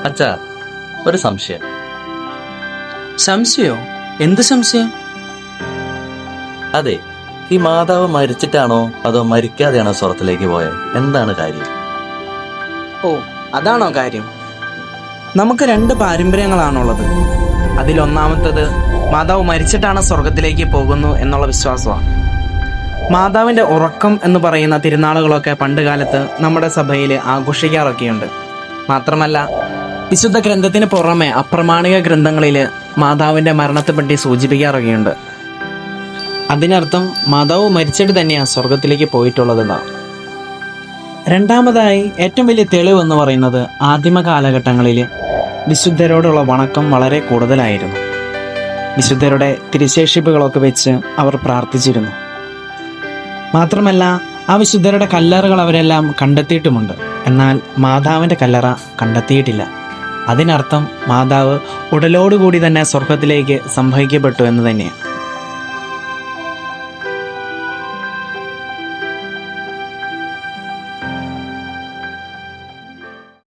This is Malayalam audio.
അച്ഛാ, ഒരു സംശയം. സംശയോ? എന്ത് സംശയം? അതെ, ഈ മാതാവ് മരിച്ചിട്ടാണോ അതോ മരിക്കാതെയാണോ സ്വർഗത്തിലേക്ക് പോയത്? എന്താണ് കാര്യം? ഓ, അതാണോ കാര്യം? നമുക്ക് രണ്ട് പാരമ്പര്യങ്ങളാണുള്ളത്. അതിലൊന്നാമത്തത് മാതാവ് മരിച്ചിട്ടാണ് സ്വർഗത്തിലേക്ക് പോകുന്നു എന്നുള്ള വിശ്വാസമാണ്. മാതാവിൻ്റെ ഉറക്കം എന്ന് പറയുന്ന തിരുനാളുകളൊക്കെ പണ്ട് കാലത്ത് നമ്മുടെ സഭയിൽ ആഘോഷിക്കാറൊക്കെയുണ്ട്. മാത്രമല്ല, വിശുദ്ധ ഗ്രന്ഥത്തിന് പുറമെ അപ്രമാണിക ഗ്രന്ഥങ്ങളിൽ മാതാവിൻ്റെ മരണത്തെപ്പറ്റി സൂചിപ്പിക്കാറൊക്കെയുണ്ട്. അതിനർത്ഥം മാതാവ് മരിച്ചിട്ട് തന്നെയാണ് സ്വർഗത്തിലേക്ക് പോയിട്ടുള്ളതെന്നാണ്. രണ്ടാമതായി ഏറ്റവും വലിയ തെളിവ് എന്ന് പറയുന്നത് ആദിമ കാലഘട്ടങ്ങളിൽ വിശുദ്ധരോടുള്ള വണക്കം വളരെ കൂടുതലായിരുന്നു. വിശുദ്ധരുടെ തിരുശേഷിപ്പുകളൊക്കെ വെച്ച് അവർ പ്രാർത്ഥിച്ചിരുന്നു. മാത്രമല്ല, ആ വിശുദ്ധരുടെ കല്ലറകൾ അവരെല്ലാം കണ്ടെത്തിയിട്ടുമുണ്ട്. എന്നാൽ മാതാവിൻ്റെ കല്ലറ കണ്ടെത്തിയിട്ടില്ല. അതിനർത്ഥം മാതാവ് ഉടലോടുകൂടി തന്നെ സ്വർഗത്തിലേക്ക് സംവഹിക്കപ്പെട്ടു എന്ന് തന്നെയാണ്.